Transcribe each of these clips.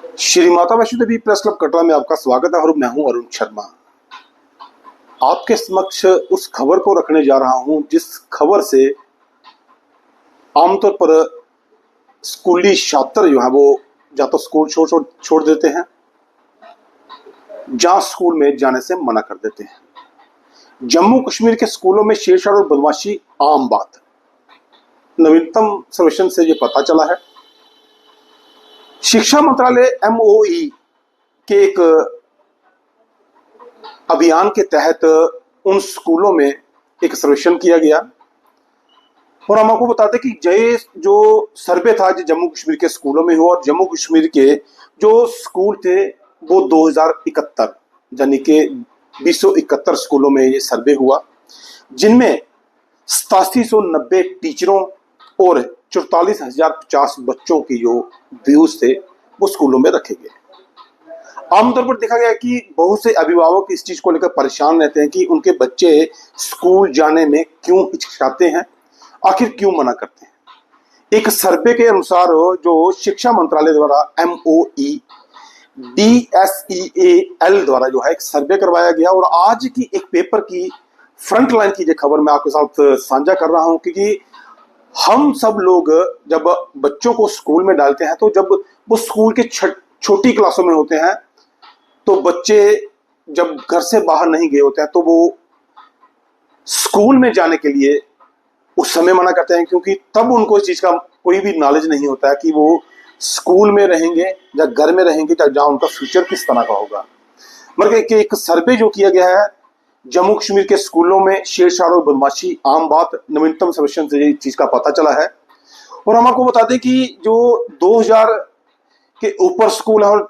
Shri Mata Vaishno Devi press club Katra में आपका स्वागत है और मैं हूं अरुण शर्मा। आपके समक्ष उस खबर को रखने जा रहा हूं जिस खबर से आमतौर पर स्कूली छात्र जो है वो या तो स्कूल छोड़ देते हैं, जहां स्कूल में जाने से मना कर देते हैं। जम्मू कश्मीर के स्कूलों में छेड़छाड़ और बदमाशी आम बात। नवीनतम सर्वेक्षण से ये पता चला है। शिक्षा मंत्रालय MoE के एक अभियान के तहत उन स्कूलों में एक सर्वेक्षण किया गया और हम आपको बताते कि जो सर्वे था जो जम्मू कश्मीर के स्कूलों में हुआ और जम्मू कश्मीर के जो स्कूल थे वो 2071 यानी कि 271 स्कूलों में ये सर्वे हुआ, जिनमें 8790 टीचरों और 44,050 बच्चों की जो व्यूज थे वो स्कूलों में रखे गए। आमतौर पर देखा गया कि बहुत से अभिभावक इस चीज को लेकर परेशान रहते हैं कि उनके बच्चे स्कूल जाने में क्यों हिचकिचाते हैं, आखिर क्यों मना करते हैं। एक सर्वे के अनुसार जो शिक्षा मंत्रालय द्वारा MoE DSEAL द्वारा जो है एक सर्वे करवाया गया और आज की एक पेपर की फ्रंट लाइन की जो खबर मैं आपके साथ साझा कर रहा हूं, क्योंकि हम सब लोग जब बच्चों को स्कूल में डालते हैं तो जब वो स्कूल के छोटी क्लासों में होते हैं तो बच्चे जब घर से बाहर नहीं गए होते हैं तो वो स्कूल में जाने के लिए उस समय मना करते हैं, क्योंकि तब उनको इस चीज का कोई भी नॉलेज नहीं होता है कि वो स्कूल में रहेंगे या घर में रहेंगे या जहां उनका फ्यूचर किस तरह का होगा। मतलब एक सर्वे जो किया गया है जम्मू कश्मीर के स्कूलों में छेड़छाड़ और बदमाशी आम बात, नवीनतम सर्वेक्षण से ये चीज का पता चला है। और हम आपको बताते कि जो 2000 के ऊपर स्कूल है और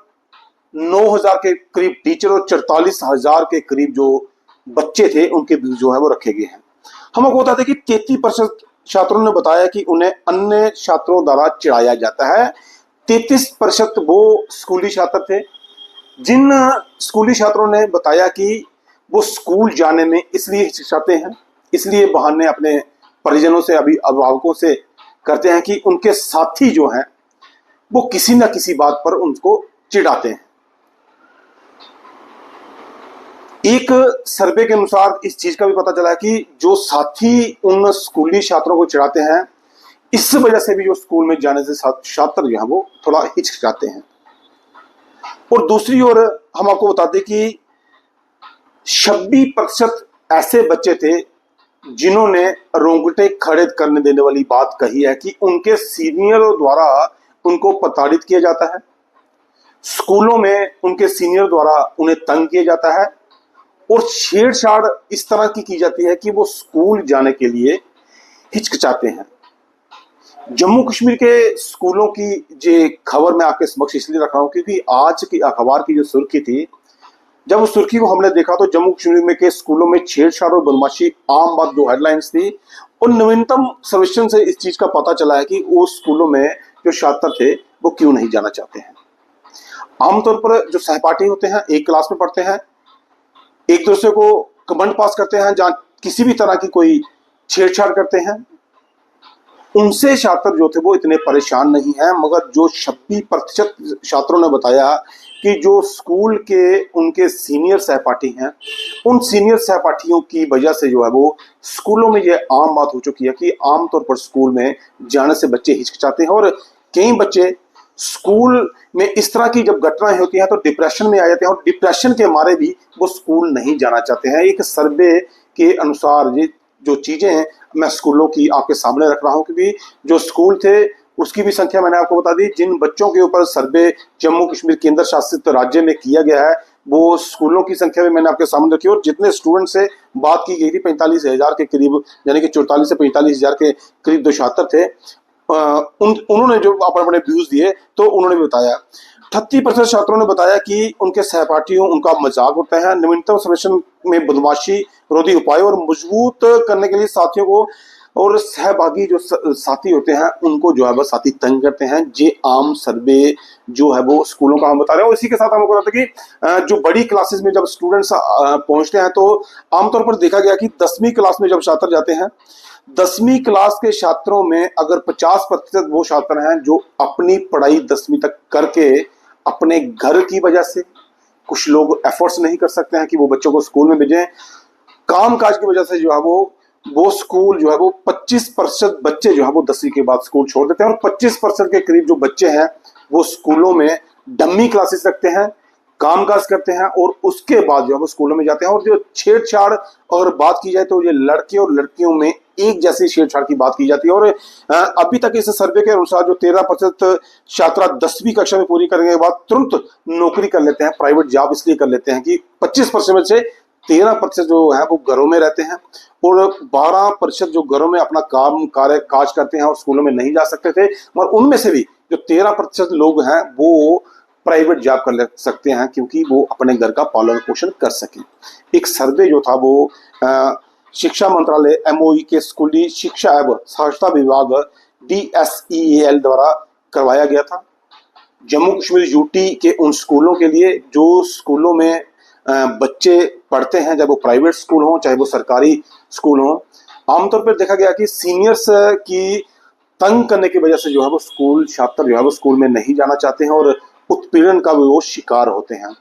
9000 के करीब टीचर और 44,000 के करीब जो बच्चे थे उनके व्यूज जो है वो रखे गए हैं। हम आपको बताते कि 33% छात्रों ने बताया कि उन्हें अन्य छात्रों द्वारा चिढ़ाया जाता है। 33% वो स्कूली छात्र थे जिन स्कूली छात्रों ने बताया कि वो स्कूल जाने में इसलिए हिचकिचाते हैं, इसलिए बहाने अपने परिजनों से अभिभावकों से करते हैं कि उनके साथी जो हैं वो किसी न किसी बात पर उनको चिढ़ाते हैं। एक सर्वे के अनुसार इस चीज का भी पता चला है कि जो साथी उन स्कूली छात्रों को चिढ़ाते हैं इस वजह से भी जो स्कूल में जाने से छात्र जो है वो थोड़ा हिचकिचाते हैं। और दूसरी ओर हम आपको बताते कि 26% ऐसे बच्चे थे जिन्होंने रोंगटे खड़े करने देने वाली बात कही है कि उनके सीनियरों द्वारा उनको प्रताड़ित किया जाता है, स्कूलों में उनके सीनियर द्वारा उन्हें तंग किया जाता है और छेड़छाड़ इस तरह की जाती है कि वो स्कूल जाने के लिए हिचकिचाते हैं। जम्मू कश्मीर के स्कूलों की ये खबर मैं आपके समक्ष इसलिए रख रहा हूं क्योंकि आज की अखबार की जो सुर्खी थी, जब उस सुर्खी को हमने देखा तो जम्मू कश्मीर में के स्कूलों में छेड़छाड़ और बदमाशी आम बात जो हेडलाइंस थी, और नवीनतम सर्वेक्षण से इस चीज का पता चला है कि वो स्कूलों में जो छात्र थे वो क्यों नहीं जाना चाहते हैं। आमतौर पर जो सहपाठी होते हैं एक क्लास में पढ़ते हैं, एक दूसरे को कमेंट पास करते हैं, जहां किसी भी तरह की कोई छेड़छाड़ करते हैं, उनसे छात्र जो थे वो इतने परेशान नहीं हैं। मगर जो 26% छात्रों ने बताया कि जो स्कूल के उनके सीनियर सहपाठी हैं, उन सीनियर सहपाठियों की वजह से जो है वो स्कूलों में ये आम बात हो चुकी है कि आमतौर पर स्कूल में जाने से बच्चे हिचकिचाते हैं और कई बच्चे स्कूल में इस तरह की जब घटनाएं होती हैं तो डिप्रेशन में आ जाते हैं और डिप्रेशन के मारे भी वो स्कूल नहीं जाना चाहते हैं। एक सर्वे के अनुसार ये जो चीजें हैं मैं स्कूलों की आपके सामने रख रहा हूं, क्योंकि जो स्कूल थे उसकी भी संख्या मैंने आपको बता दी। जिन बच्चों के ऊपर सर्वे जम्मू कश्मीर केंद्र शासित राज्य में किया गया है वो स्कूलों की संख्या भी मैंने आपके सामने रखी और जितने स्टूडेंट से बात की गई थी 45,000 के करीब, यानी कि 44 से 45,000 के करीब जो छात्र थे, उन्होंने जो अपने व्यूज दिए तो उन्होंने भी बताया। 38% छात्रों ने बताया कि उनके सहपाठियों उनका मजाक उड़ता है। नवीनतम सर्वेक्षण में बदमाशी रोधी उपाय और मजबूत करने के लिए साथियों को और सहभागी जो साथी होते हैं उनको जो है वो साथी तंग करते हैं। ये आम सर्वे जो है वो स्कूलों का हम बता रहे हैं। और इसी के साथ हमको बताते हैं कि जो बड़ी क्लासेस में जब स्टूडेंट्स पहुंचते हैं तो आमतौर पर देखा गया कि 10वीं क्लास में जब छात्र जाते हैं 10वीं क्लास के छात्रों में अगर 50% वो छात्र हैं जो अपनी पढ़ाई 10वीं तक करके अपने घर की वजह से, कुछ लोग एफर्ट्स नहीं कर सकते हैं कि वो बच्चों को स्कूल में भेजें, काम काज की वजह से जो है वो स्कूल जो है वो 25% बच्चे जो है वो 10वीं के बाद स्कूल छोड़ देते हैं, और 25% के करीब जो बच्चे हैं वो स्कूलों में डम्मी क्लासेस रखते हैं, कामकाज करते हैं, और उसके बाद जो है वो स्कूलों में जाते हैं। और जो छेड़छाड़ अगर बात की जाए तो ये लड़के और लड़कियों में एक जैसी छेड़छाड़ की बात की जाती है। और अभी तक इस सर्वे के अनुसार जो 13% छात्रा 10वीं कक्षा में पूरी करने के बाद तुरंत नौकरी कर लेते हैं, प्राइवेट जॉब इसलिए कर लेते हैं कि 25% में से 13% जो है वो घरों में रहते हैं, और 12% जो घरों में अपना काम कार्य काज करते हैं और स्कूलों में नहीं जा सकते थे। और उनमें से भी जो 13% लोग हैं वो प्राइवेट जॉब कर ले सकते हैं क्योंकि वो अपने घर का पालन पोषण कर सके। एक सर्वे जो था वो शिक्षा मंत्रालय एमओई के स्कूली शिक्षा एवं साक्षरता विभाग DSEAL द्वारा करवाया गया था। जम्मू कश्मीर यूटी के उन स्कूलों के लिए जो स्कूलों में बच्चे पढ़ते हैं, चाहे वो प्राइवेट स्कूल हो चाहे वो सरकारी स्कूल हो, आमतौर पर देखा गया कि सीनियर्स की तंग करने की वजह से जो है वो स्कूल छात्र जो है वो स्कूल में नहीं जाना चाहते हैं और उत्पीड़न का भी वो शिकार होते हैं।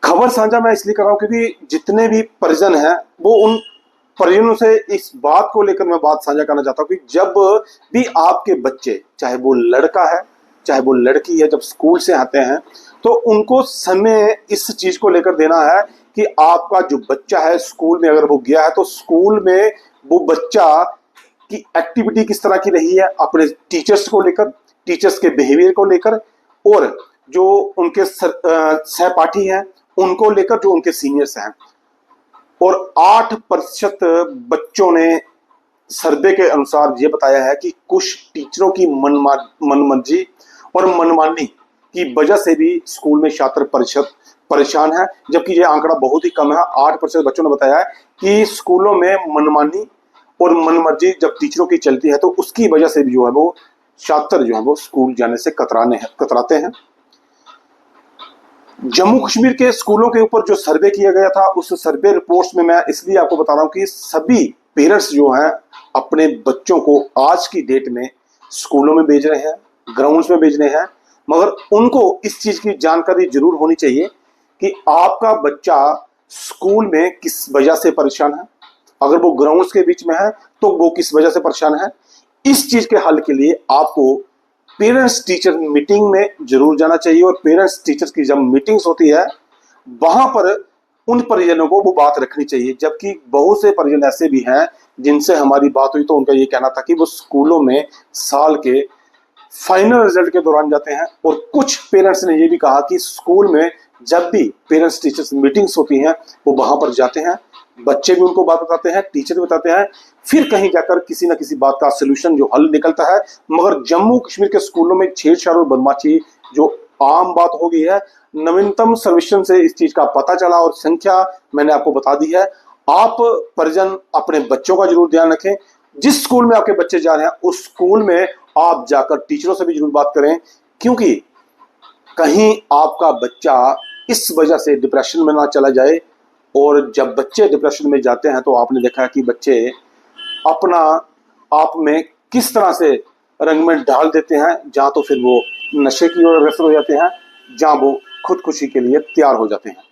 खबर साझा मैं इसलिए कर रहा हूं क्योंकि जितने भी परिजन हैं वो उन परिजनों से इस बात को लेकर मैं बात साझा करना चाहता हूं कि जब भी आपके बच्चे, चाहे वो लड़का है चाहे वो लड़की है, जब स्कूल से आते हैं तो उनको समय इस चीज को लेकर देना है कि आपका जो बच्चा है स्कूल में अगर वो गया है तो स्कूल में वो बच्चा की एक्टिविटी किस तरह की रही है, अपने टीचर्स को लेकर, टीचर्स के बिहेवियर को लेकर, और जो उनके सहपाठी हैं उनको लेकर, जो उनके सीनियर्स हैं। और 8% बच्चों ने सर्वे के अनुसार ये बताया है कि कुछ टीचरों की मनमर्जी और मनमानी की वजह से भी स्कूल में छात्र परिषद परेशान है, जबकि ये आंकड़ा बहुत ही कम है। 8% बच्चों ने बताया है कि स्कूलों में मनमानी और मनमर्जी जब टीचरों की चलती है तो उसकी वजह से भी जो है वो छात्र जो है वो स्कूल जाने से कतराते हैं। जम्मू कश्मीर के स्कूलों के ऊपर जो सर्वे किया गया था उस सर्वे रिपोर्ट्स में मैं इसलिए आपको बता रहा हूं कि सभी पेरेंट्स जो हैं अपने बच्चों को आज की डेट में स्कूलों में भेज रहे हैं, ग्राउंड्स में भेज रहे हैं, मगर उनको इस चीज की जानकारी जरूर होनी चाहिए कि आपका बच्चा स्कूल में किस वजह से परेशान है, अगर वो ग्राउंड्स के बीच में है तो वो किस वजह से परेशान है। इस चीज के हल के लिए आपको पेरेंट्स टीचर मीटिंग में जरूर जाना चाहिए, और पेरेंट्स टीचर्स की जब मीटिंग्स होती है वहां पर उन परिजनों को वो बात रखनी चाहिए। जबकि बहुत से परिजन ऐसे भी हैं जिनसे हमारी बात हुई तो उनका ये कहना था कि वो स्कूलों में साल के फाइनल रिजल्ट के दौरान जाते हैं, और कुछ पेरेंट्स ने ये भी कहा कि स्कूल में जब भी पेरेंट्स टीचर्स मीटिंग्स होती हैं वो वहां पर जाते हैं, बच्चे भी उनको बात बताते हैं, टीचर भी बताते हैं, फिर कहीं जाकर किसी ना किसी बात का सोल्यूशन जो हल निकलता है। मगर जम्मू कश्मीर के स्कूलों में छेड़छाड़ और बदमाशी जो आम बात हो गई है, नवीनतम सर्वेक्षण से इस चीज का पता चला और संख्या मैंने आपको बता दी है। आप परिजन अपने बच्चों का जरूर ध्यान रखें, जिस स्कूल में आपके बच्चे जा रहे हैं उस स्कूल में आप जाकर टीचरों से भी जरूर बात करें, क्योंकि कहीं आपका बच्चा इस वजह से डिप्रेशन में ना चला जाए। और जब बच्चे डिप्रेशन में जाते हैं तो आपने देखा है कि बच्चे अपना आप में किस तरह से रंग में डाल देते हैं, जहां तो फिर वो नशे की ओर अग्रसर हो जाते हैं, जहां वो खुदकुशी के लिए तैयार हो जाते हैं।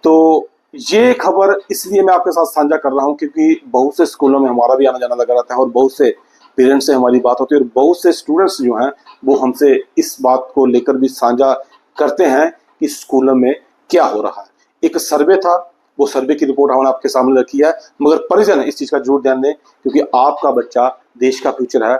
तो ये खबर इसलिए मैं आपके साथ साझा कर रहा हूं क्योंकि बहुत से स्कूलों में हमारा भी आना जाना लगा रहता है और बहुत से पेरेंट्स से हमारी बात होती है, और बहुत से स्टूडेंट्स जो हैं वो हमसे इस बात को लेकर भी साझा करते हैं कि स्कूलों में क्या हो रहा है। एक सर्वे था, वो सर्वे की रिपोर्ट हमने आपके सामने रखी है, मगर परिजन इस चीज का जरूर ध्यान दें क्योंकि आपका बच्चा देश का फ्यूचर है।